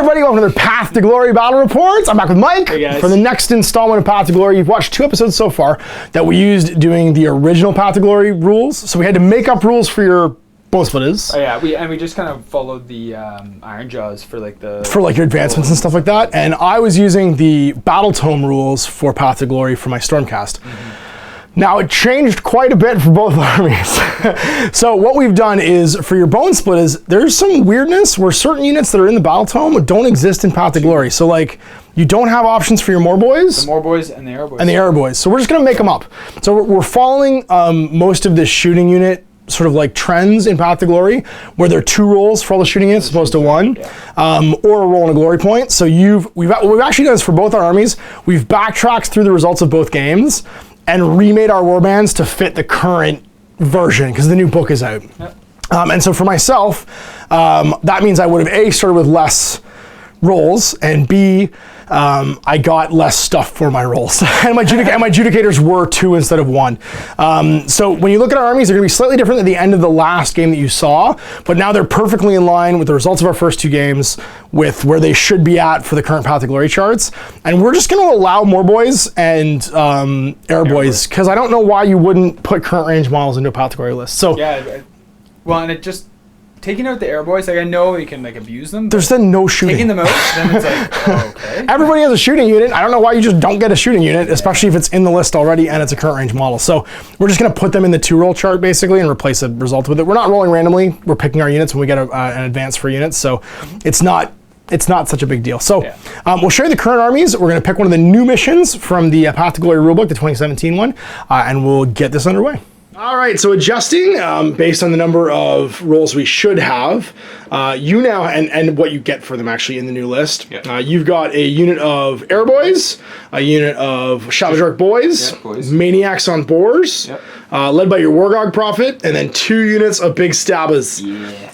everybody, welcome to the Path to Glory Battle Reports. I'm back with Mike for the next installment of Path to Glory. You've watched 2 episodes so far that we used doing the original Path to Glory rules. So we had to make up rules for your Bonesplitterz. Oh yeah, we just kind of followed the Iron Jaws for like your advancements and stuff like that. And I was using the Battle Tome rules for Path to Glory for my Stormcast. Now it changed quite a bit for both armies. So what we've done is for your Bonesplitterz, there's some weirdness where certain units that are in the Battle Tome don't exist in Path to Glory. So like you don't have options for your More Boys. The More Boys and the Air Boys. And the Air Boys. So we're just gonna make them up. So we're following most of the shooting unit sort of like trends in Path to Glory, where there are 2 rolls for all the shooting units as opposed to 1, or a roll and a glory point. So we've actually done this for both our armies. We've backtracked through the results of both games and remade our warbands to fit the current version because the new book is out. Yep. And so for myself, that means I would have A, started with less rolls, and B, I got less stuff for my rolls. and my Judicators were 2 instead of 1. So when you look at our armies, they're gonna be slightly different at the end of the last game that you saw, but now they're perfectly in line with the results of our first 2 games, with where they should be at for the current Path to Glory charts. And we're just gonna allow More Boys and Air Boys, because I don't know why you wouldn't put current range models into a Path to Glory list. So yeah, well, and it just taking out the Air Boys, like I know you can like abuse them. There's then no shooting. Taking them out, then it's like, oh, okay. Everybody has a shooting unit. I don't know why you just don't get a shooting unit, especially if it's in the list already and it's a current range model. So we're just gonna put them in the 2-roll chart basically and replace a result with it. We're not rolling randomly. We're picking our units when we get an advance for units. So it's not such a big deal. So we'll show you the current armies. We're gonna pick one of the new missions from the Path to Glory rulebook, the 2017 one, and we'll get this underway. All right, so adjusting based on the number of rolls we should have, you now, and what you get for them actually in the new list, you've got a unit of Air Boys, a unit of Shavajork Boys, Maniacs on Boars, led by your Wargog Prophet, and then 2 units of Big Stabbas.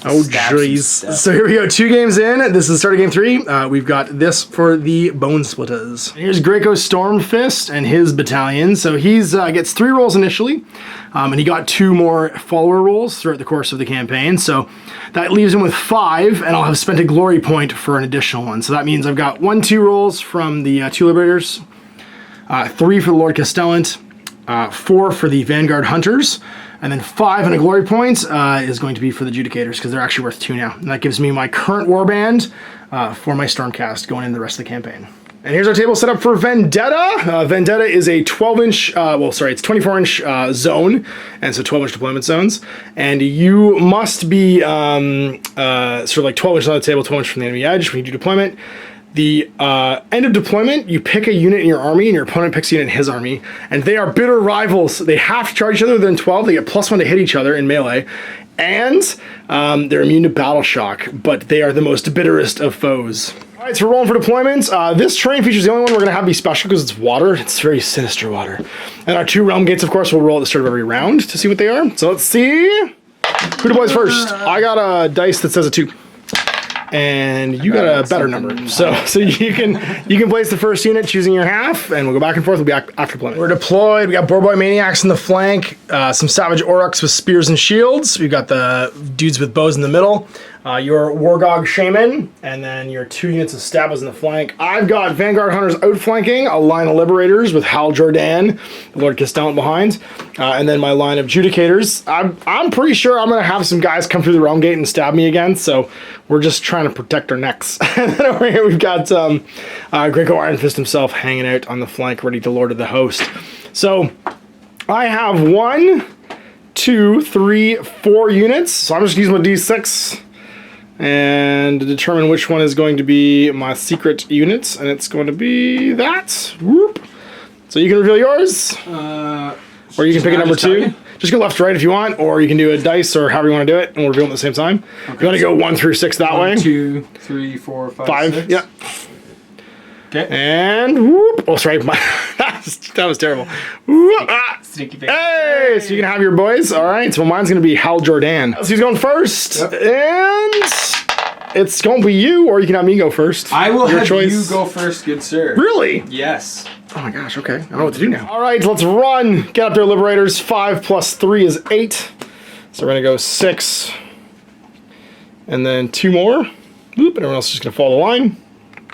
Oh, jeez. So here we go, 2 games in. This is the start of game 3. We've got this for the Bonesplitterz. Here's Graco Stormfist and his battalion. So he's gets 3 rolls initially. And he got 2 more follower rolls throughout the course of the campaign. So that leaves him with 5, and I'll have spent a glory point for an additional one. So that means I've got 1, 2 rolls from the 2 Liberators, 3 for the Lord Castellant, 4 for the Vanguard Hunters, and then 5 and a glory point is going to be for the Judicators because they're actually worth 2 now. And that gives me my current warband for my Stormcast going in the rest of the campaign. And here's our table set up for Vendetta. Vendetta is a 12-inch, it's 24-inch zone, and so 12-inch deployment zones. And you must be sort of like 12 inches on the table, 12 inches from the enemy edge when you do deployment. The end of deployment, you pick a unit in your army, and your opponent picks a unit in his army, and they are bitter rivals. They have to charge each other within 12. They get +1 to hit each other in melee, and they're immune to battle shock, but they are the most bitterest of foes. All right, so we're rolling for deployments. This terrain feature is the only one we're going to have be special because it's water. It's very sinister water. And our 2 realm gates, of course, we'll roll at the start of every round to see what they are. So let's see. Who deploys first? I got a dice that says a 2. And you got a better number. So you can place the first unit choosing your half, and we'll go back and forth. We'll be after deployment. We're deployed. We got Boar Boy Maniacs in the flank, some Savage Orrukz with spears and shields. We've got the dudes with bows in the middle. Your Wargog Shaman, and then your 2 units of Stabbas in the flank. I've got Vanguard Hunters outflanking, a line of Liberators with Hal Jordan, the Lord Castellant behind, and then my line of Judicators. I'm pretty sure I'm going to have some guys come through the realm gate and stab me again, so we're just trying to protect our necks. And then over here we've got Graco Iron Fist himself hanging out on the flank, ready to lord of the host. So I have 1, 2, 3, 4 units, so I'm just using my D6 and to determine which one is going to be my secret units, and it's going to be that. Whoop. So you can reveal yours, or you can pick a number 2. Just go left to right if you want, or you can do a dice or however you want to do it, and we'll reveal them at the same time. Okay, you want to go 1 through 6 that way? 1, 2, 3, 4, 5, 6. Yeah. Okay. And whoop. Oh, sorry. That was terrible. Whoop. Sneaky big. Hey, so you can have your boys. All right. So mine's going to be Hal Jordan. So he's going first. Yep. And it's going to be you, or you can have me go first. I will have you go first, good sir. Really? Yes. Oh my gosh. Okay. I don't know what to do now. All right. Let's run. Get up there, Liberators. 5 plus 3 is 8. So we're going to go 6. And then 2 more. Boop, and everyone else is just gonna follow the line.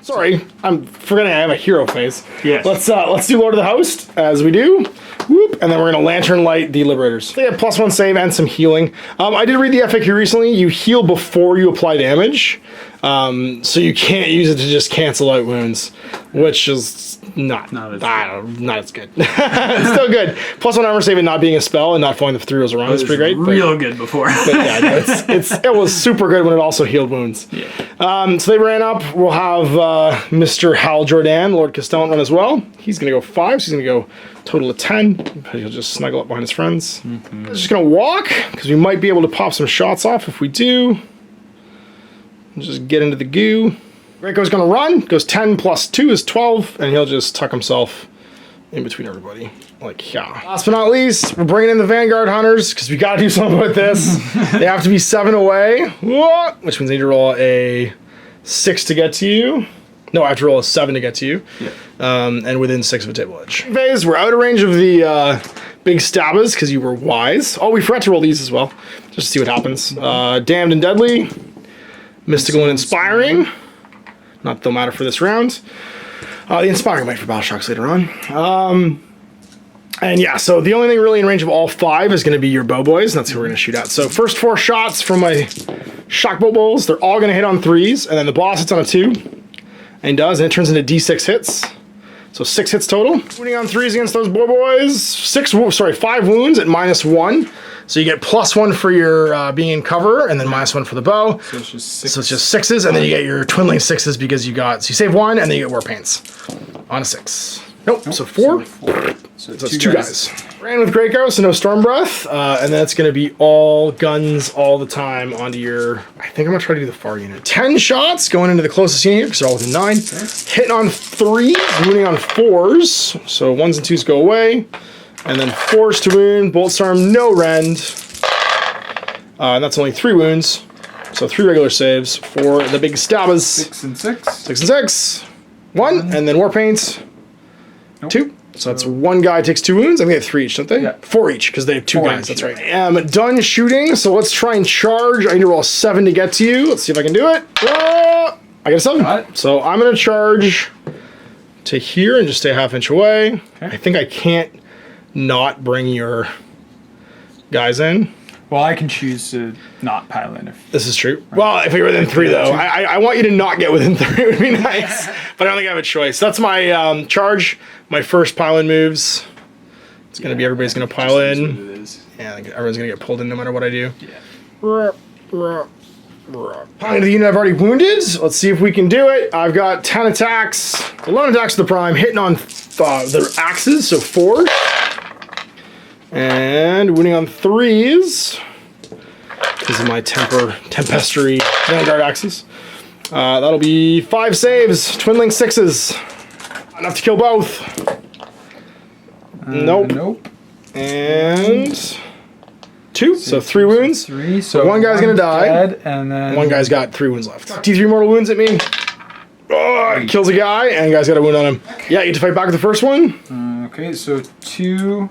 Sorry, I'm forgetting I have a hero phase. Yes. Let's do Lord of the Host as we do. Whoop, and then we're gonna Lantern Light the Liberators. They have +1 save and some healing. I did read the FAQ recently. You heal before you apply damage, so you can't use it to just cancel out wounds, which is not as good. It's still good. +1 armor save and not being a spell and not following the 3 rules around is pretty great. Real good before. But yeah, no, it was super good when it also healed wounds. Yeah. So they ran up. We'll have Mr. Hal Jordan, Lord Castellan, run as well. He's going to go 5, so he's going to go total of 10. He'll just snuggle up behind his friends. He's just going to walk, because we might be able to pop some shots off if we do. Just get into the goo. Graco's going to run. Goes 10 plus 2 is 12, and he'll just tuck himself in between everybody. Like, yeah. Last but not least, we're bringing in the Vanguard Hunters, because we got to do something with this. They have to be 7 away, which means I need to roll a 6 to get to you. No, I have to roll a 7 to get to you. Yeah. And within 6 of a table edge. Phase, we're out of range of the big stabbers, because you were wise. Oh, we forgot to roll these as well, just to see what happens. Damned and Deadly, Mystical and Inspiring. Not that they'll matter for this round. The Inspiring might for Battle Shocks later on. And yeah, so the only thing really in range of all 5 is going to be your bow boys, and that's who we're going to shoot at. So first 4 shots from my shock bow bowls, they're all going to hit on 3s, and then the boss hits on a 2, and he does, and it turns into D6 hits. So 6 hits total. Wounding on 3s against those bow boys. 5 wounds at -1. So you get +1 for your being in cover, and then -1 for the bow. So it's just 6. So it's just 6s, and then you get your twinling 6s because you save 1, and then you get war paints on a 6. Nope, so 4. So that's 2 guys. Ran with Graco, so no Storm Breath, and then it's going to be all guns all the time onto your, I think I'm going to try to do the far unit. 10 shots going into the closest unit because they're all within 9. Okay. Hitting on 3, wounding on 4s, so 1s and 2s go away, and then 4s to wound, Bolt Storm, no rend, and that's only 3 wounds, so 3 regular saves for the big stabbers. 6 and 6. 6 and 6. 1, and then war paints. Nope. 2. So that's 1 guy takes 2 wounds. I think they have 3 each, don't they? Yeah. 4 each, because they have 2 guys. Each, that's right. I am done shooting, so let's try and charge. I need to roll a 7 to get to you. Let's see if I can do it. I got a 7. Got it. So I'm going to charge to here and just stay a ½ inch away. Okay. I think I can't not bring your guys in. Well, I can choose to not pile in if... This is true. Right. Well, if you're within 3, though. I want you to not get within 3. It would be nice. But I don't think I have a choice. That's my charge. My first pile-in moves. It's going to be everybody's going to pile in. Yeah, I think everyone's going to get pulled in no matter what I do. Yeah. Piling to the unit I've already wounded. Let's see if we can do it. I've got 10 attacks. 11 attacks to the prime. Hitting on their axes, so 4. And wounding on 3s. Because of my tempestury Vanguard axes. That'll be 5 saves. Twinling 6s. Enough to kill both. Nope. Nope. And 2. So 3 wounds. 3. So 1 guy's gonna die. Dead, and then 1 guy's got 3 wounds left. T3 mortal wounds at me. Oh, kills a guy, and guy's got a wound on him. Yeah, you get to fight back with the first one. Okay, so 2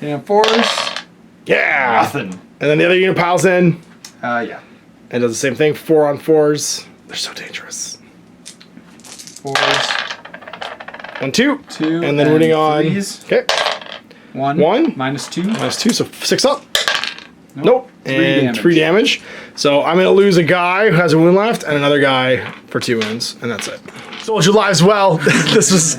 and 4s. Yeah. Nothing. And then the other unit piles in. Yeah. And does the same thing. 4 on 4s. They're so dangerous. 4s. 1, 2. 2. And then wounding on. 3s. Okay. 1. -2. -2. So 6 up. Nope. 3 And damage. 3 damage. So I'm going to lose a guy who has a wound left and another guy for 2 wounds. And that's it. Soldier lives well. This is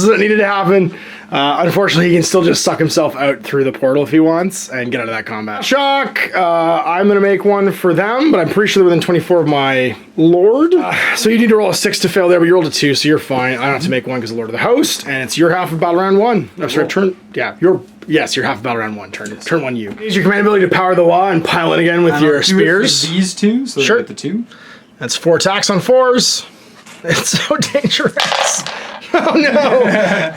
what needed to happen. Unfortunately, he can still just suck himself out through the portal if he wants and get out of that combat. Shock! I'm going to make one for them, but I'm pretty sure they're within 24 of my Lord. So you need to roll a 6 to fail there, but you rolled a 2, so you're fine. I don't have to make one because of Lord of the Host, and it's your half of battle round 1. No, sorry, turn. Yeah, your half of battle round 1. Turn 1 you. Use your command ability to power the wall and pile in again with your spears. These 2, so sure. get the 2. That's 4 attacks on 4s. It's so dangerous. Oh no!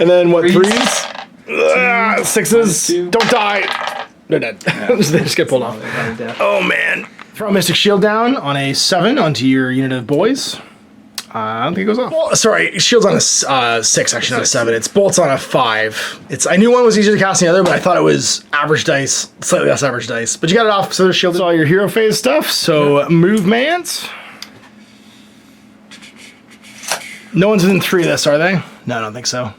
And then what, 3s? 6s. Don't die. They're dead. Yeah. They just get pulled off. Oh man. Throw a Mystic Shield down on a 7 onto your unit of boys. I don't think it goes off. Well, sorry, Shield's on a 6, actually, not a 7. It's Bolt's on a 5. I knew one was easier to cast than the other, but I thought it was average dice, slightly less average dice. But you got it off, so there's Shield. It's all your hero phase stuff, so movement. No one's within 3 of this, are they? No, I don't think so.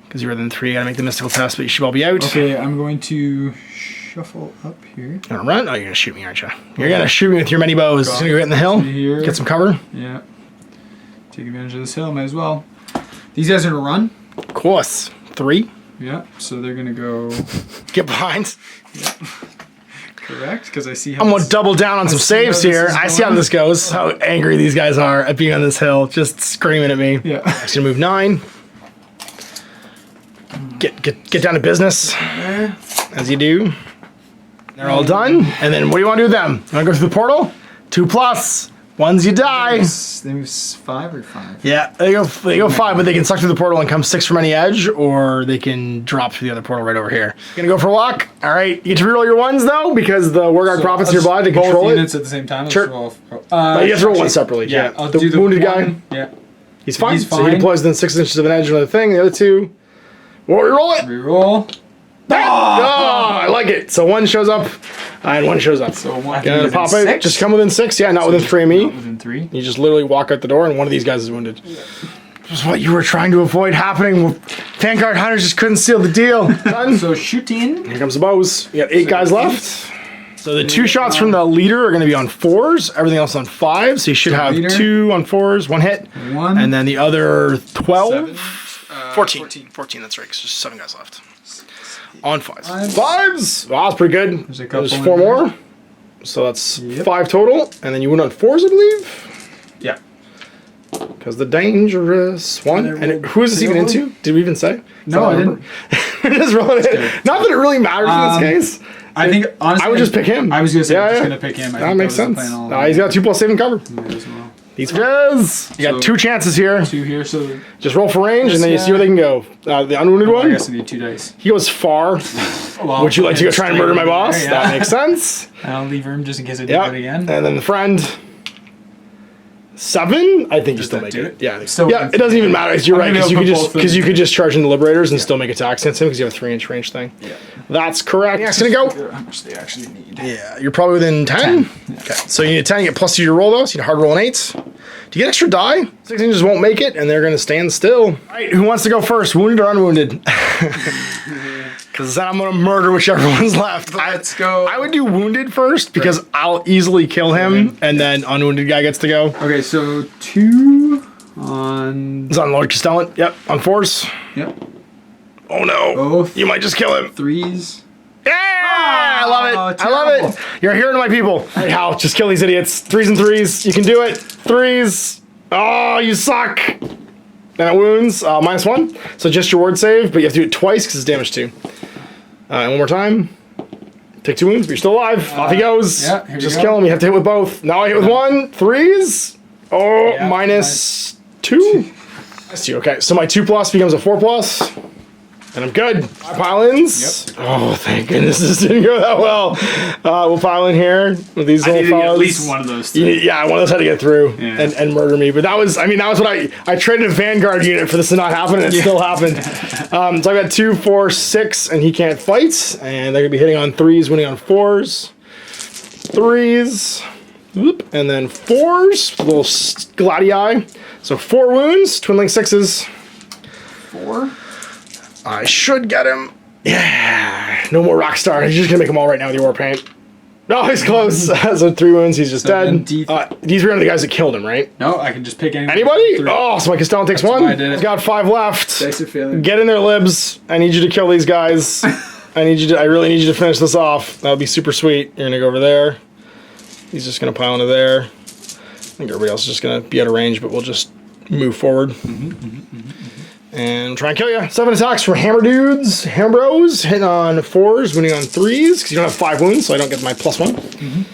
Because you're within 3, you gotta make the mystical test, but you should all be out. Okay, I'm going to shuffle up here. You wanna run? Oh, you're gonna shoot me, aren't you? You're gonna shoot me with your many bows. Just gonna go get in the hill, Here. get some cover. Yeah. Take advantage of this hill, might as well. These guys are gonna run. Of course. 3. Yeah, so they're gonna go. Get behind. Correct, because I see how. I'm gonna double down on some saves here. I see how this goes. How angry these guys are at being on this hill, just screaming at me. Yeah. I'm just gonna move 9. Get down to business, as you do. They're all done, and then what do you want to do with them? You want to go through the portal? 2+. Ones you die. They move 5 or 5. Yeah, they go 5, but they can suck through the portal and come 6 from any edge, or they can drop through the other portal right over here. Gonna go for a walk. All right, you get to reroll your ones though, because the Warguard Prophet's nearby to control both it. units at the same time. Sure. But you have to roll one separately. Yeah, I'll the do the wounded one, guy. Yeah. He's fine. He's So he fine. deploys within 6 inches of an edge of the thing. The other 2. We'll reroll it. Reroll. Oh, I like it. So 1 shows up, and 1 shows up. So one Gonna within pop 6? it. Just come within 6. Yeah, not within 3 of me. Not within 3. You just literally walk out the door, and one of these guys is wounded. Which is what you were trying to avoid happening. Vanguard Hunters just couldn't seal the deal. Done. So shooting. Here comes the bows. You got 8 guys left. So the 2 shots from the leader are going to be on 4s. Everything else on 5s. So you should have leader. 2 on 4s, 1 hit. 1. And then the other 12. 7. 14, that's right, 'cause there's 7 guys left. On 5s. 5s! Wow, that's pretty good. There's a couple There's in 4 there. more. So that's Yep. 5 total. And then you went on 4s, I believe. Yeah. Because the dangerous one. And who is this even into? Did we even say? No, I didn't. We're just rolling it. Not that it really matters in this case. I think honestly, I would just pick him. I was gonna say Yeah, I'm just yeah. gonna pick him. That makes sense. He's He's got 2+ saving cover. as well. These guys. You got So- 2 chances here. 2 here, so Just roll for range, and then you This see where they can go. The unwounded I one. guess I need 2 dice. He goes far. Well, Would you like to go try and murder my boss? Yeah. That makes sense. I'll leave room just in case I do Yeah. that again. And then the friend. 7? I think you still that make do it. it? Yeah. Still Yeah. within It doesn't even matter. You're I'm right, gonna because you put could both just of them. you could just charge into liberators and still make attacks against him because you have a 3-inch range thing. Yeah. That's correct. Yeah, it's gonna go. Figure out how much they actually need. Yeah, you're probably within 10. Okay, so you need a 10. You get +2 to your roll though. So you need a hard roll an 8. Do you get extra die? 6 inches won't make it, and they're gonna stand still. All right, who wants to go first, wounded or unwounded? Because then I'm gonna murder whichever one's left. Let's go. I would do wounded first because I'll easily kill him, and then unwounded guy gets to go. Okay, so 2 on. It's on Lord Castellan. Yep, on 4s. Yep. Oh no, Both. you might just kill him. 3s. Yeah, I love it. I terrible. love it. You're a hero to my people. Hey, Hal, just kill these idiots. 3s and 3s. You can do it. 3s. Oh, you suck. Then it wounds. -1. So just your ward save, but you have to do it twice because it's damage 2. And one more time. Take 2 wounds, but you're still alive. Off he goes. Yeah, here we just go. kill him. You have to hit with both. Now I hit with 1. 3s. Oh, Yeah, -2. -2. Okay, so my 2+ becomes a 4+. And I'm good. 5 pile-ins. Yep. Oh, thank goodness this didn't go that well. We'll pile in here with these little fellas. at least one of those. Yeah, one of those had to get through Yeah. and murder me. But that was what I traded a Vanguard unit for this to not happen, and it still happened. So I got 2, 4, 6, and he can't fight. And they're going to be hitting on 3s, winning on 4s. 3s. Whoop, and then 4s, little gladii. So 4 wounds, twin link 6s. 4. I should get him. Yeah. No more Rockstar. You're just going to make them all right now with your war paint. No, he's close. So 3 wounds, he's just dead. These were the guys that killed him, right? No, I can just pick Anybody? 3. Oh, so my Castellan takes That's 1. why I did it. He's got 5 left. Dice are failing. Get in there, libs. I need you to kill these guys. I really need you to finish this off. That would be super sweet. You're going to go over there. He's just going to pile into there. I think everybody else is just going to be out of range, but we'll just move forward. And try and kill you. 7 attacks for Hammer Dudes. Hammer Bros. Hitting on 4s, winning on 3s, because you don't have 5 wounds, so I don't get my +1.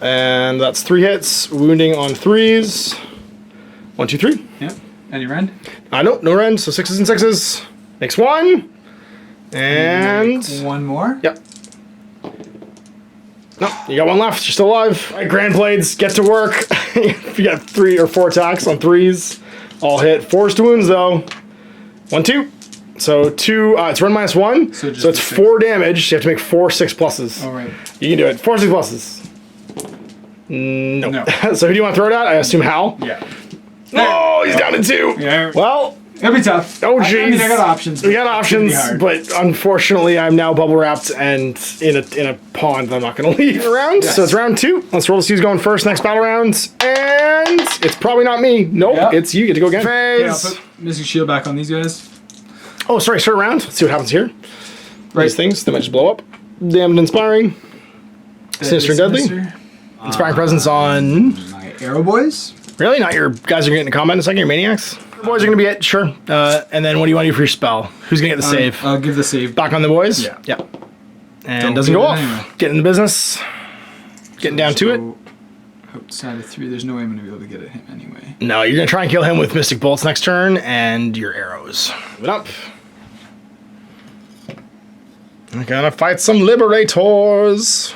And that's 3 hits, wounding on 3s. 1, 2, 3. Yep. Any rend? Nope, no rend, so 6s and 6s. Makes 1. And... one more? Yep. No, you got 1 left. You're still alive. All right, Grand Blades, get to work. You got 3 or 4 attacks on 3s. All hit. 4s to wounds, though. 1, 2. So 2, it's run -1. So it's 4 damage. You have to make 4 6+. All right. You can do it. 4 6+. No. No. So who do you want to throw it at? I assume Hal. Yeah. Oh, he's down to 2. Yeah. Well, It'll be tough. oh I jeez. mean, I got options. We got it's gonna be options, hard. but unfortunately, I'm now bubble wrapped and in a pond that I'm not going to leave around. Yes. So it's round 2. Let's roll to see who's going first next battle round. And it's probably not me. Nope, Yep. it's you. You get to go again. Yeah, I'll Phase. put Mystic Shield back on these guys. Oh, sorry, start round. Let's see what happens here. Right. These things, they might just blow up. Damned Inspiring. Sinister and Deadly. Sinister. Inspiring Presence on... My Arrow Boys. Really? Not your guys are getting to combat in a second, your maniacs? Your boys are going to be it, sure. And then what do you want to do for your spell? Who's going to get the save? I'll give the save. Back on the boys? Yeah. Yeah. And Don't doesn't do go it off. anyway. Getting in the business. Getting down to it. Outside of 3, there's no way I'm going to be able to get at him anyway. No, you're going to try and kill him with Mystic Bolts next turn and your arrows. Moving up. We're going to fight some Liberators.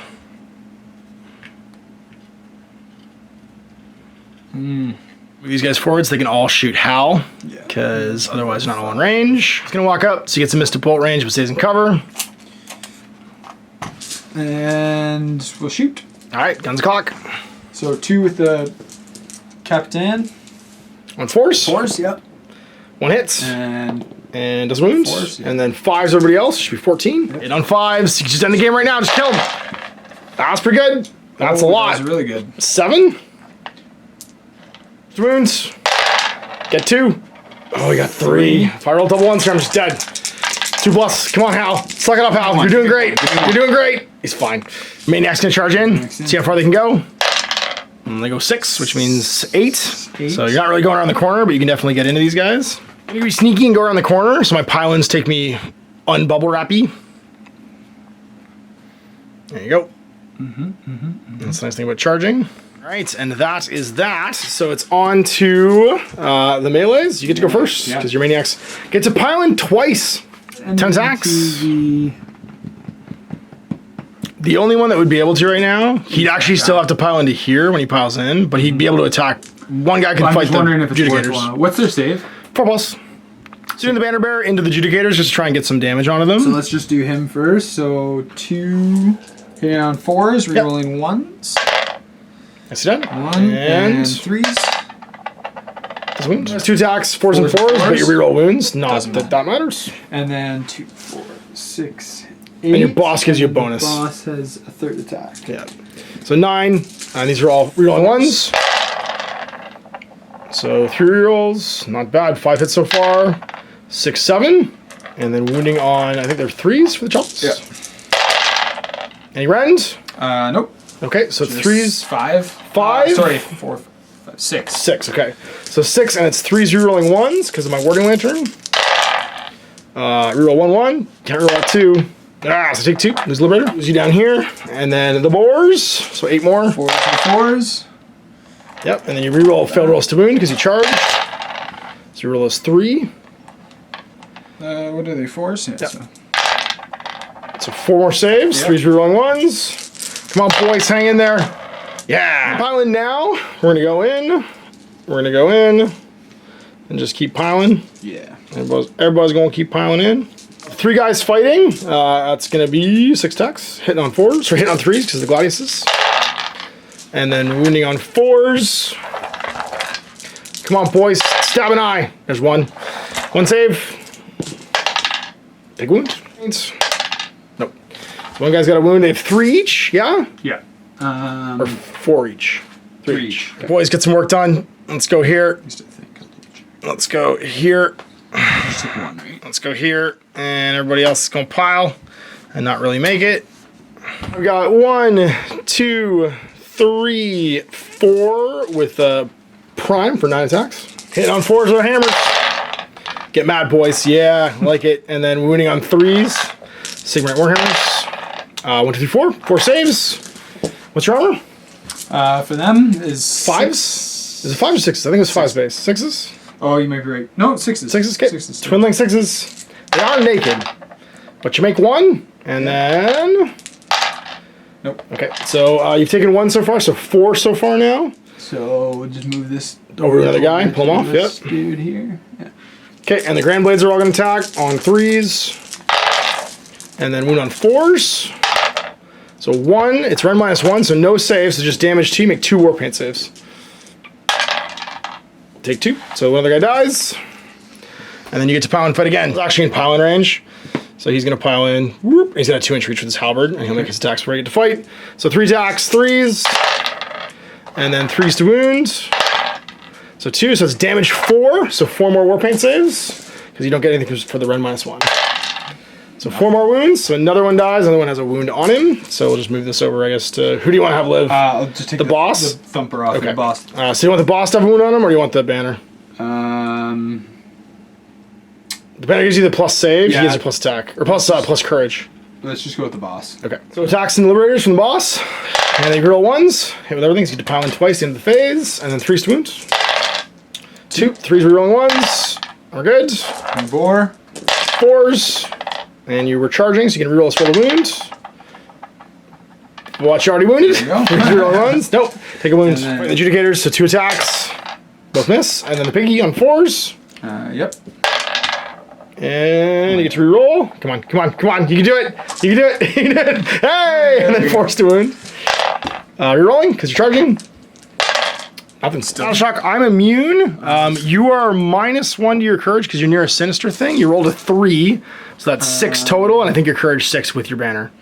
Move these guys forward so they can all shoot Hal. Yeah. Because otherwise they're not all in range. He's going to walk up so he gets a Mystic Bolt range but stays in cover. And we'll shoot. Alright, guns clock. So 2 with the Captain. 1 force. Force, yep. 1 hits. And And does wounds. Force, yeah. And then 5s everybody else. Should be 14. Yep. 8 on 5s. You can just end the game right now. Just kill him. That's pretty good. That's a lot. That's really good. 7. Wounds. Get 2. Oh, we got 3. If I roll double 1s here, I'm just dead. 2+. Come on, Hal. Suck it up, Hal. You're doing great. You're doing great. He's fine. Maniac's gonna charge in. See how far they can go. And they go 6, which means 8. So you're not really going around the corner, but you can definitely get into these guys. I'm gonna be sneaky and go around the corner, so my pylons take me unbubble wrappy. There you go. That's the nice thing about charging. All right, and that is that. So it's on to the melees. You get to go first because your maniacs get to pylon twice. 10 attacks. The only one that would be able to right now, he'd actually still have to pile into here when he piles in, but he'd be able to attack. One guy can I'm fight just the wondering if it's Judicators. worthwhile. What's their save? 4+. Doing the banner bearer into the Judicators just to try and get some damage onto them. So let's just do him first. So 2 hitting on 4s, rerolling 1s. That's done. 1 and 3s. Does wounds. 2 attacks, 4s and 4s, but you reroll wounds. Not Doesn't that that matters. And then 2, 4, 6, 8. And your boss gives you a bonus. Boss has a 3rd attack. Yeah. So 9, and these are all rerolling 1s. So 3 rerolls, not bad. 5 hits so far. 6, 7, and then wounding on, I think they're 3s for the chops. Yeah. Any rend? Nope. Okay, so Just 3s. 5. 5? Sorry, 4, 5, 6. 6, okay. So 6, and it's 3s rerolling 1s because of my warding lantern. Reroll 1, 1. Can't reroll that 2. So take 2. Lose Liberator. Lose you down here. And then the boars. So 8 more. 4s and 4s. Yep, and then you reroll failed rolls to wound because you charged. So you roll those 3. What are they, 4s? Yeah, Yep. so. So 4 more saves. Yep. 3s rerolling 1s. Come on, boys, hang in there. Yeah. Piling now. We're gonna go in. We're gonna go in. And just keep piling. Yeah. Everybody's gonna keep piling in. 3 guys fighting. That's gonna be 6 attacks. Hitting on 4s, or hitting on 3s because of the Gladiuses. And then wounding on 4s. Come on, boys. Stab an eye. There's 1. 1 save. Big wound. Nope. So 1 guy's got a wound. They have 3 each, yeah? Yeah. Or 4 each. 3 3 each. each. Okay. Boys, get some work done. Let's go here. Just to think. Let's go here. Just took 1, right? Let's go here. And everybody else is going to pile and not really make it. We got 1, 2, 3, 4 with prime for 9 attacks. Hitting on 4s with hammers. Get mad, boys. Yeah, like it. And then wounding on 3s. Sigmar Warhammers. 1, 2, 3, 4. 4 saves. What's your armor? For them is 5s? Is it 5s or 6s? I think it was 5s base. 6s? Oh, you might be right. No, 6s. 6s? Okay. 6s. Twin link 6s. They are naked. But you make 1, and then... Nope. Okay, so you've taken 1 so far, so 4 so far now. So we'll just move this Over to another guy, pull him off, this yep. dude here. Yeah. Okay, and the Grand Blades are all going to attack on 3s. And then wound on 4s. So 1, it's rend -1, so no saves, so just damage 2, make 2 war paint saves. take 2. So one other guy dies. And then you get to pile and fight again. He's actually in pile in range. So he's going to pile in. Whoop, he's got a 2-inch reach with his halberd, and he'll make his attacks before you get to fight. So 3 attacks, 3s, and then 3s to wound. So 2, so it's damage 4. So 4 more warpaint saves, because you don't get anything for the rend -1. So 4 more wounds. So another one dies, another one has a wound on him. So we'll just move this over, I guess, to who do you want to have live? I'll just take the boss? The thumper off the boss. So you want the boss to have a wound on him, or you want the banner? The banner gives you the plus save, he gives you plus attack. Or plus courage. Let's just go with the boss. Okay. So attacks and liberators from the boss. And they roll 1s. Hit with everything, so you get to pile in twice into the phase. And then 3s to wound. 2, 3s rerolling 1s. We're good. 4. 4s. And you were charging, so you can reroll a spell to wound. Watch, you already wounded. There you go. 3s reroll 1s. Nope. Take a wound. And then- Fight the adjudicators, so 2 attacks. Both miss. And then the piggy on 4s. Yep. And you get to reroll. Come on, come on, come on. You can do it. You can do it. You did it. Hey! And then forced to wound. Rerolling, because you're charging. Nothing still. Battle shock, I'm immune. You are -1 to your courage because you're near a sinister thing. You rolled a 3, so that's 6 total, and I think your courage 6 with your banner.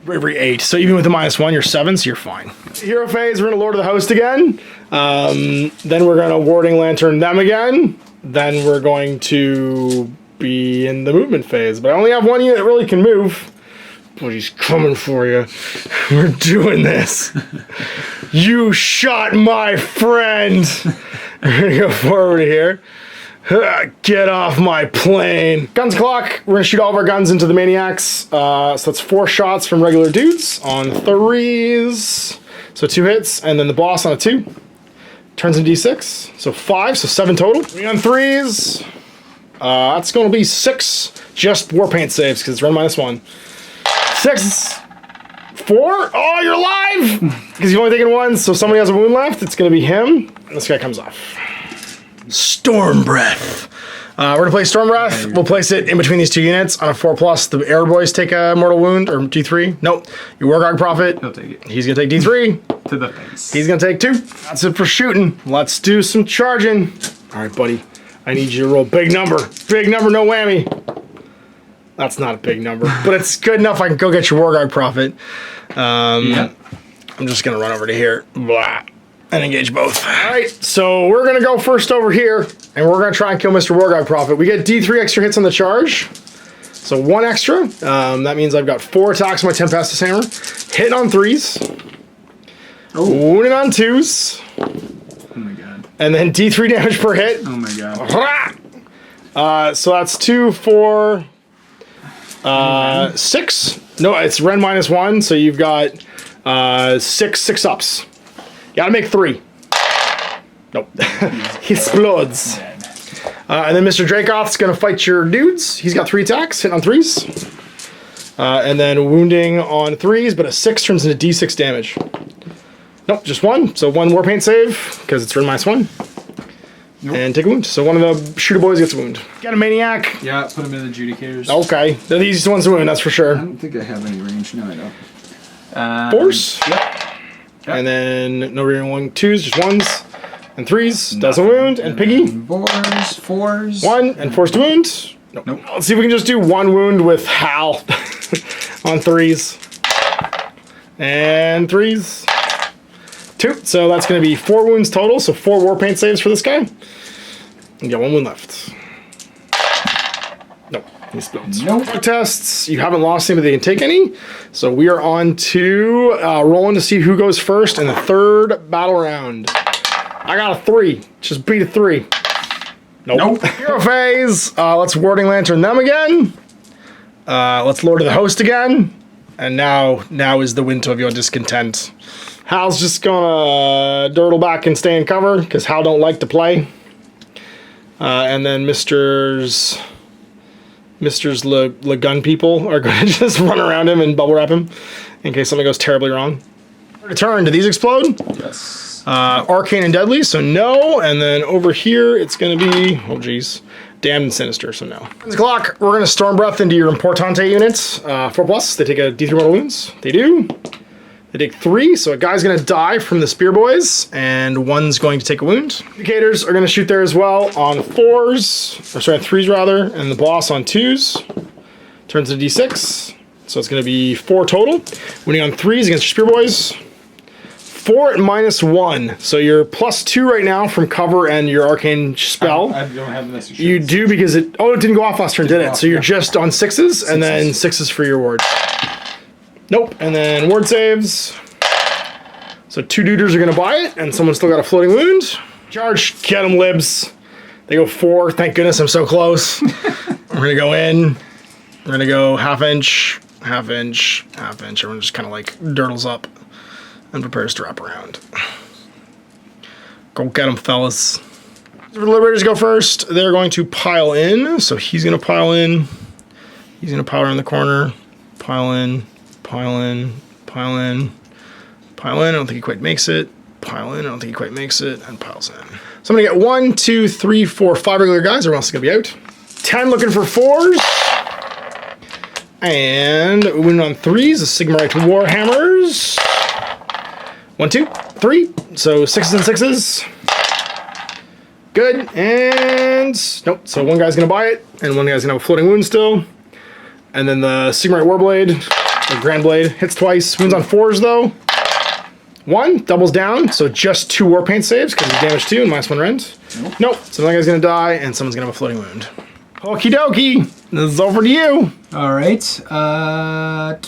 Bravery 8. So even with the -1, you're 7, so you're fine. Hero phase, we're gonna Lord of the Host again. Then we're gonna Warding Lantern them again. Then we're going to be in the movement phase. But I only have 1 unit that really can move. But he's coming for you. We're doing this. You shot my friend. We're gonna go forward here. Get off my plane. Guns clock. We're gonna shoot all of our guns into the maniacs. So that's 4 shots from regular dudes on 3s. So 2 hits, and then the boss on a 2. Turns into D6. So 5, so 7 total. 3 on 3s. That's gonna be 6 just warpaint saves, because it's rend -1. 6. 4. Oh, you're alive! Because you've only taken 1, so somebody has a wound left. It's gonna be him. And this guy comes off. Storm Breath. We're gonna play Storm Breath. We'll place it in between these 2 units on a 4+. The air boys take a mortal wound, or D3. Nope. Your Wargog Prophet. He'll take it. He's gonna take D3. To the face. He's gonna take 2. That's it for shooting. Let's do some charging. All right, buddy. I need you to roll big number. Big number, no whammy. That's not a big number, but it's good enough I can go get your Wargog Prophet. Yep. I'm just gonna run over to here. Blah. And engage both. All right, so we're gonna go first over here, and we're gonna try and kill Mr. Wargog Prophet. We get D3 extra hits on the charge, so 1 extra. That means I've got 4 attacks with my Tempestus Hammer, hitting on 3s, wounding on 2s, Oh my god. and then D3 damage per hit. Oh my god. So that's 2, 4, 6. No, it's rend -1, so you've got 6 ups. You gotta make 3. Nope. He explodes. And then Mr. Dracoth's gonna fight your dudes. He's got 3 attacks, hitting on 3s. And then wounding on 3s, but a 6 turns into D6 damage. Nope, just 1. So 1 warpaint save, because it's rend -1. Nope. And take a wound. So one of the shooter boys gets a wound. Got a maniac. Yeah, put him in the adjudicators. Okay. They're the easiest ones to wound, that's for I sure. don't think I have any range. No, I don't. Force. Yep. And then no rerolling 2s, just 1s. And 3s. Does a wound. And Piggy. 4s. 1 and force to wound. Nope. Let's see if we can just do 1 wound with Hal on 3s. And 3s. 2. So that's going to be 4 wounds total. So 4 warpaint saves for this guy. You got 1 wound left. Nope. He explodes. Nope. Tests. You haven't lost any, but they can take any. So we are on to rolling to see who goes first in the 3rd battle round. I got a 3. Just beat a 3. Nope. Hero phase. Let's Warding Lantern them again. Let's Lord of the Host again. And now is the winter of your discontent. Hal's just gonna dirtle back and stay in cover because Hal don't like to play. And then Mister's Le Gun people are gonna just run around him and bubble wrap him in case something goes terribly wrong. Return. Do these explode? Yes. Arcane and Deadly, so no. And then over here, it's going to be, oh geez, Damned and Sinister, so no. Clock, we're going to Storm Breath into your Importante units. 4+, they take a D3 mortal wounds. They do. They take 3, so a guy's going to die from the spear boys, and 1's going to take a wound. Indicators are going to shoot there as well on 4s, or sorry, 3s rather, and the boss on 2s. Turns into D6, so it's going to be 4 total. Winning on 3s against your spear boys. 4 at -1, so you're +2 right now from cover and your arcane spell. I don't have the message. You do because it didn't go off last turn, did it? So you're just on 6s, and then 6s for your ward. Nope, and then ward saves. So 2 duders are gonna buy it, and someone's still got a floating wound. Charge, get them, libs. They go 4, thank goodness I'm so close. We're gonna go in, we're gonna go half inch, half inch, half inch. Everyone just kind of like dirtles up and prepares to wrap around. Go get them, fellas. The Liberators go first. They're going to pile in, so he's gonna pile in. He's gonna pile around the corner, pile in, pile in, pile in, pile in. I don't think he quite makes it. Pile in. I don't think he quite makes it. And piles in. So I'm gonna get 1, 2, 3, 4, 5 regular guys. Everyone else is gonna be out. 10 looking for 4s. And winning on 3s. The Sigmar Warhammers. 1, 2, 3. So 6s and 6s. Good. And nope. So 1 guy's gonna buy it, and 1 guy's gonna have a floating wound still. And then the Sigmar Warblade, or Grand Blade, hits twice. Wounds on 4s though. 1 doubles down, so just 2 war paint saves because he's damage 2 and -1 rend. Nope. So that guy's gonna die, and someone's gonna have a floating wound. Okie dokie. This is over to you. All right. Pile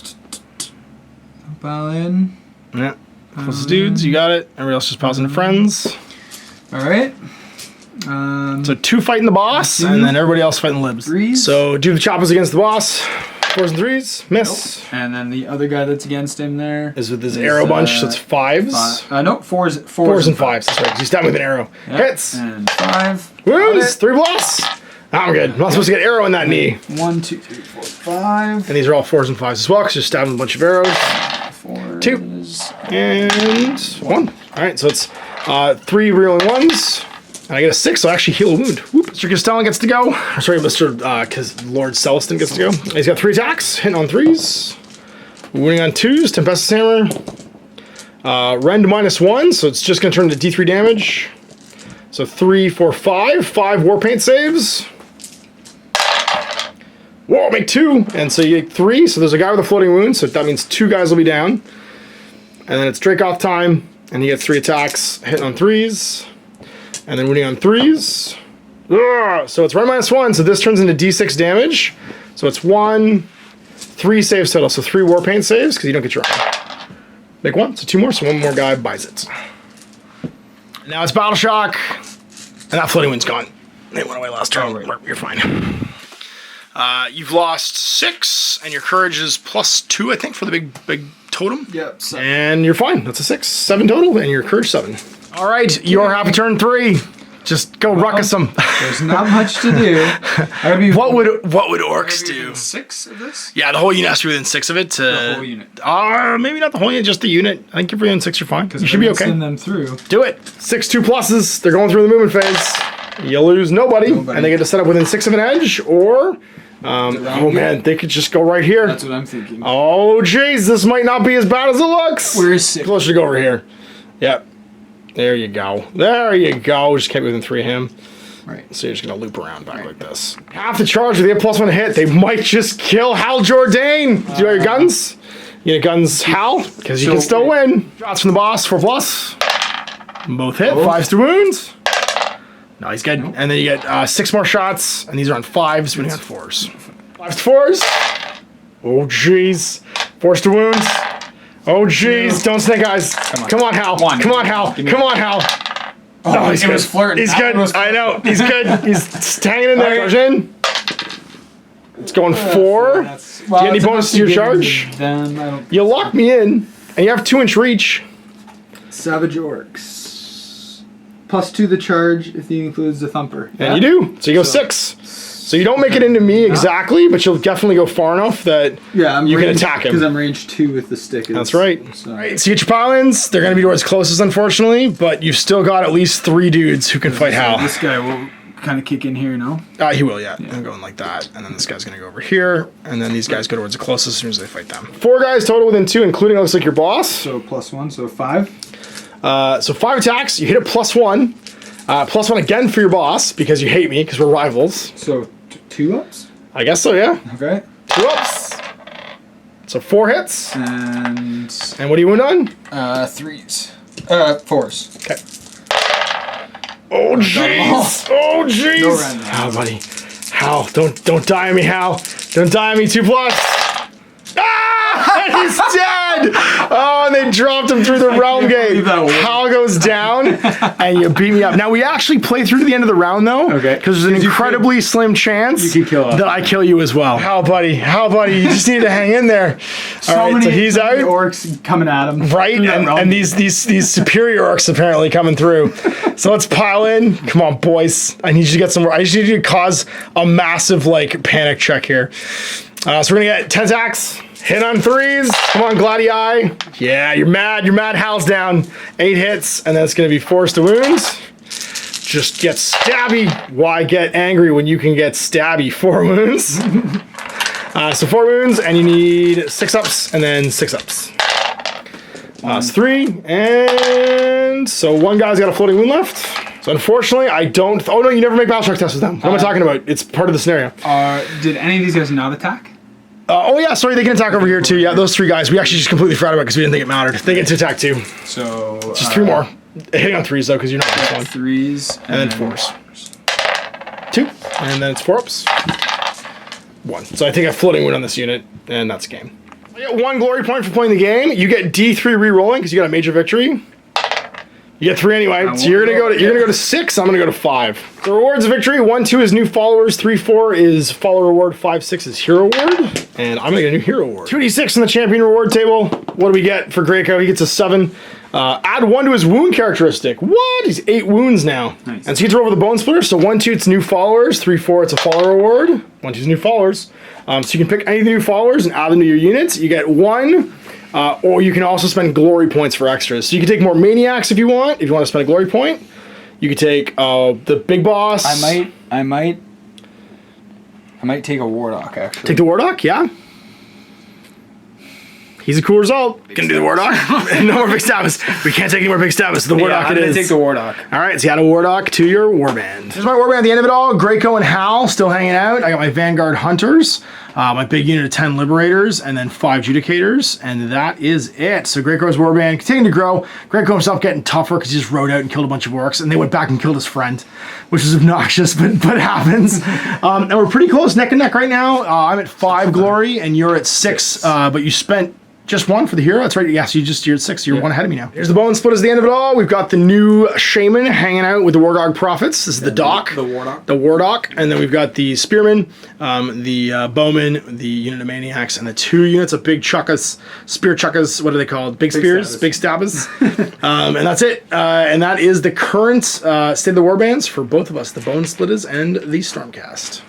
in. Yeah. Closest dudes, you got it. Everybody else just piles into friends. All right. So 2 fighting the boss, and then everybody else fighting libs. 3s. So do the choppers against the boss. 4s and 3s, miss. Nope. And then the other guy that's against him there Is with this arrow bunch, so it's 5s. No, 4s. 4s and 5s, that's right. You stab me with an arrow. Yep. Hits. And 5. Wounds, 3 blasts. I'm good. I'm not supposed to get arrow in that knee. 1, 2, 3, 4, 5. And these are all 4s and 5s as well, because you're stabbing with a bunch of arrows. 4s. 2. And 1. Alright, so it's 3 reeling 1s. And I get a 6, so I actually heal a wound. Whoop. Mr. Castellan gets to go. Sorry, because Lord Celestin gets to go. He's got 3 attacks, hitting on 3s. Winning on 2s, Tempestus Hammer. Rend -1, so it's just going to turn into D3 damage. So 3, 4, 5. 5 war paint saves. Whoa, make 2. And so you get 3, so there's a guy with a floating wound, so that means 2 guys will be down. And then it's Dracoth time, and he gets 3 attacks, hitting on 3s. And then winning on 3s. Ugh, so it's rend -1, so this turns into D6 damage. So it's 1, 3 saves total, so 3 war paint saves, because you don't get your armor. Make 1, so 2 more, so 1 more guy buys it. Now it's Battle Shock, and that floating wound's gone. It went away last turn. Oh, right. You're fine. You've lost 6, and your courage is +2, I think, for the big totem. Yep. 7. And you're fine. That's a 6, 7 total, and your courage 7. All right, you're half turn 3. Just go ruckus them. There's not much to do. What would orcs do? 6 of this? Yeah, the whole unit has to be within 6 of it. The whole unit. Maybe not the whole unit, just the unit. I think if you're within 6, you're fine. You should be okay. Send them through. Do it. 6 2+s. They're going through the movement phase. You lose nobody, and they get to set up within 6 of an edge, or oh man, they could just go right here. That's what I'm thinking. Oh jeez, this might not be as bad as it looks. Where is 6? Closer to go over here. Yep. There you go. There you go. Just kept within 3 of him. Right. So you're just gonna loop around back like this. Half the charge, if they have +1 hit, they might just kill Hal Jourdain. Do you have your guns? You get guns, Hal, because you can still win. Shots from the boss, 4+. Both hit, 5s to wounds. No, he's good. Nope. And then you get 6 more shots, and these are on 5s, winning on 4s. 5s to 4s. Oh jeez. 4s to wounds. Oh jeez, don't snake eyes. Come on, Hal. Come on, Hal. Come on, Hal. Oh, he was flirting. He's good. I know. He's good. He's hanging in there. Charge in. It's going 4. Do you get any bonus to your charge? You lock me in, and you have 2-inch reach. Savage Orcs. +2 the charge if he includes the thumper. And you do. So you go 6. So you don't make it into me exactly, but you'll definitely go far enough that you can attack him. Because I'm range 2 with the stick. That's right. So. Right, so you get your pile-ins. They're going to be towards closest, unfortunately, but you've still got at least 3 dudes who can fight Hal. This guy will kind of kick in here, no? He will, yeah. I'm going like that. And then this guy's going to go over here. And then these guys go towards the closest as soon as they fight them. 4 guys total within 2, including, it looks like, your boss. So +1, so 5. So 5 attacks. You hit a +1. +1 again for your boss, because you hate me, because we're rivals. So 2 ups? I guess so, yeah. Okay. 2 ups. So 4 hits. And what do you wound on? 3s. 4s. Okay. Oh, jeez. Oh, jeez. No random. Hal, buddy. Hal, don't die on me, Hal. Don't die on me. 2+. Ah! He's dead! Oh, and they dropped him through the realm gate. Hal goes down, and you beat me up. Now, we actually play through to the end of the round, though. Okay. Because there's an incredibly slim chance you can kill us. that I kill you as well. Hal, buddy. You just need to hang in there. All right, so he's out. Orcs coming at him. Right, and these superior orcs apparently coming through. So let's pile in. Come on, boys. I need you to get some more. I just need you to cause a massive, like, panic check here. So we're going to get 10 attacks. Hit on 3s. Come on, Gladi. Yeah, you're mad. Hal's down. 8 hits, and then it's going to be forced to wounds. Just get stabby. Why get angry when you can get stabby? 4 wounds. So 4 wounds, and you need 6 ups, and then 6 ups. It's 3, and so 1 guy's got a floating wound left. So unfortunately, I don't. Oh no, you never make battle shock tests with them. What am I talking about? It's part of the scenario. Did any of these guys not attack? Oh yeah, sorry, they can attack over here too. Yeah, those 3 guys. We actually just completely forgot about because we didn't think it mattered. They get to attack too. So just 3 more. Hitting on 3s though, because you're not this one. 3s and then 4s. 2, and then it's 4 ups. 1. So I think I have floating wound on this unit, and that's game. I get 1 glory point for playing the game. You get D3 re-rolling because you got a major victory. You get 3 anyway, so you're gonna go to 6. I'm gonna go to 5. The rewards of victory: 1, 2 is new followers, 3, 4 is follower reward, 5, 6 is hero award, and I'm gonna get a new hero award. 2d6 in the champion reward table. What do we get for Graco? He gets a 7. Add 1 to his wound characteristic. What? He's 8 wounds now. Nice. And so you get to roll with the Bonesplitterz. So 1, 2 it's new followers, 3, 4 it's a follower reward. 1, 2 is new followers. So you can pick any of the new followers and add them to your units. You get 1. Or you can also spend glory points for extras. So you can take more maniacs if you want to spend a glory point. You could take the big boss. I might take a Warlock, actually. Take the Warlock, yeah. He's a cool result. Gonna do the Warlock. No more big stabs. We can't take any more big stabs. The Warlock I'm gonna take the Warlock. All right, so you add a Warlock to your warband. Here's my warband at the end of it all. Graco and Hal still hanging out. I got my Vanguard Hunters, my big unit of 10 Liberators, and then 5 Judicators, and that is it. So Graco's warband continuing to grow. Graco himself getting tougher because he just rode out and killed a bunch of orcs, and they went back and killed his friend, which is obnoxious, but it happens. And we're pretty close, neck and neck right now. I'm at 5 glory, and you're at 6, but you spent just 1 for the hero? That's right. Yeah, so you're at 6. You're 1 ahead of me now. Here's the Bonesplitterz at the end of it all. We've got the new Shaman hanging out with the Wargog Prophets. This is the Doc. The Wardock. The Wardock. And then we've got the Spearmen, the Bowmen, the unit of Maniacs, and the 2 units of Big Chuckas, Spear Chuckas. What are they called? Big Spears? Big Stabbas. And that's it. And that is the current state of the warbands for both of us, the Bonesplitterz and the Stormcast.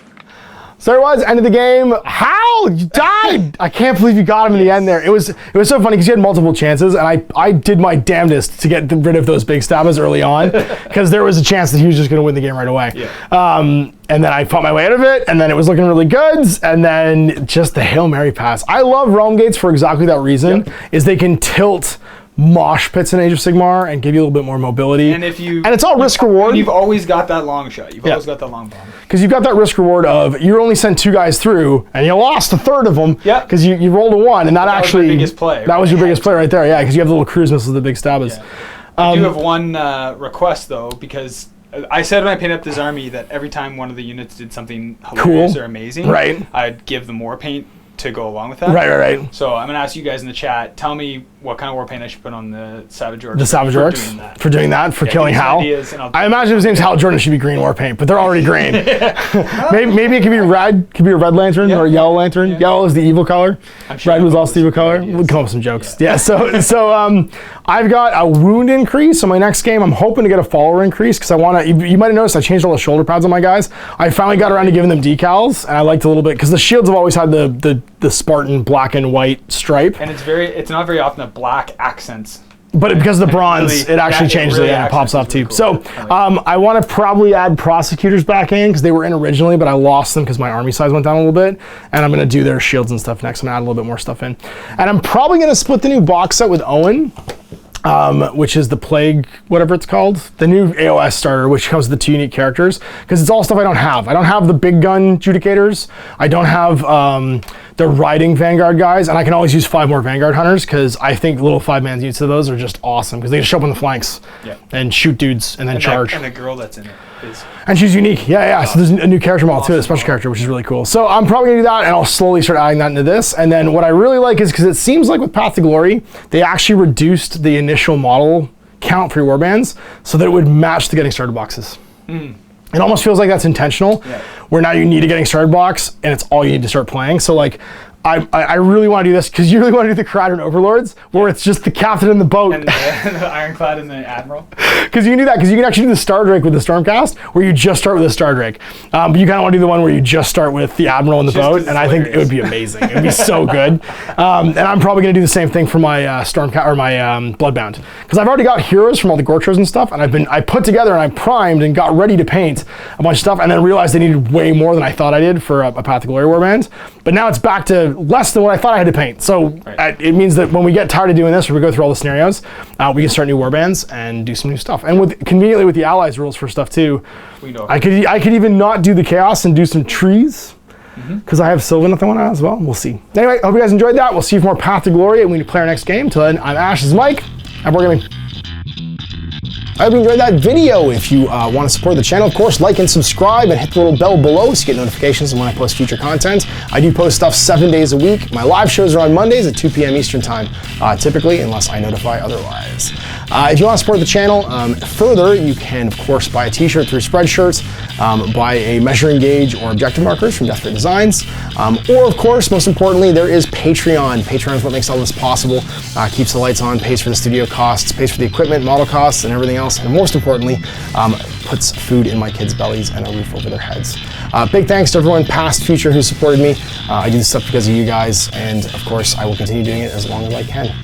So it was, end of the game. How? You died! I can't believe you got him in the end there. It was so funny because you had multiple chances, and I did my damnedest to get rid of those big stabbas early on, because there was a chance that he was just going to win the game right away. Yeah. And then I fought my way out of it, and then it was looking really good, and then just the Hail Mary pass. I love Realm Gates for exactly that reason, is they can tilt mosh pits in Age of Sigmar and give you a little bit more mobility. And it's all risk reward. You've always got that long shot. You've always got that long bomb. Because you've got that risk reward of you only sent 2 guys through and you lost a third of them. Yeah. Because you rolled a 1 and that actually was your biggest play. That was your biggest play right there. Yeah. Because you have the little cruise missiles, the big stabbas. Yeah. I do have one request though, because I said when I painted up this army that every time one of the units did something hilarious or amazing, I'd give them war paint to go along with that. Right. So I'm going to ask you guys in the chat, tell me what kind of war paint I should put on the Savage Orcs. The Savage Orcs? For doing that? For killing Hal? I imagine his name's Hal Jordan, it should be green war paint, but they're already green. maybe it could be red. Could be a red lantern or a yellow lantern. Yeah. Yellow is the evil color. Sure red was also the evil color. We'll come up with some jokes. Yeah, so I've got a wound increase. So my next game, I'm hoping to get a follower increase because I want to, you might have noticed I changed all the shoulder pads on my guys. I finally got around to giving them decals, and I liked a little bit because the shields have always had the Spartan black and white stripe. And it's not very often that black accents But because of the bronze, it actually changes it and it pops off too. Cool. So I want to probably add prosecutors back in because they were in originally, but I lost them because my army size went down a little bit. And I'm going to do their shields and stuff next. I'm going to add a little bit more stuff in. And I'm probably going to split the new box set with Owen, which is the Plague, whatever it's called. The new AOS starter, which comes with the 2 unique characters, because it's all stuff I don't have. I don't have the big gun Judicators. I don't have the riding Vanguard guys, and I can always use 5 more Vanguard Hunters, because I think little 5-man units of those are just awesome, because they just show up on the flanks and shoot dudes and then charge. And the girl that's in it is... And she's unique. Yeah. So there's a new character model too, a special character, which is really cool. So I'm probably gonna do that, and I'll slowly start adding that into this. And then what I really like is, because it seems like with Path to Glory, they actually reduced the initial model count for your warbands so that it would match the getting started boxes. It almost feels like that's intentional, where now you need a getting started box, and it's all you need to start playing. So like, I really want to do this because you really want to do the Kradron Overlords where it's just the captain in the boat. And the Ironclad and the Admiral. Because you can do that, because you can actually do the Star Drake with the Stormcast where you just start with the Star Drake. But you kind of want to do the one where you just start with the Admiral in the boat, and I think it would be amazing. It would be so good. And I'm probably going to do the same thing for my Stormcast or my Bloodbound. Because I've already got heroes from all the Gortros and stuff, and I put together and I primed and got ready to paint a bunch of stuff, and then realized I needed way more than I thought I did for a Path to Glory warband. But now it's back to less than what I thought I had to paint. So it means that when we get tired of doing this, or we go through all the scenarios, we can start new warbands and do some new stuff. And conveniently with the allies rules for stuff too, I could even not do the chaos and do some trees, because I have Sylvan that I want to as well. We'll see. Anyway, I hope you guys enjoyed that. We'll see you for more Path to Glory, and we play our next game. Till then, I'm Ash, this is Mike, and we're gaming. I hope you enjoyed that video. If you want to support the channel, of course, like and subscribe and hit the little bell below so you get notifications when I post future content. I do post stuff 7 days a week. My live shows are on Mondays at 2 p.m. Eastern time, typically, unless I notify otherwise. If you want to support the channel further, you can, of course, buy a t-shirt through Spreadshirts, buy a measuring gauge or objective markers from Desperate Designs, or, of course, most importantly, there is Patreon. Patreon is what makes all this possible, keeps the lights on, pays for the studio costs, pays for the equipment, model costs, and everything else, and most importantly, puts food in my kids' bellies and a roof over their heads. Big thanks to everyone, past, future, who supported me. I do this stuff because of you guys, and of course, I will continue doing it as long as I can.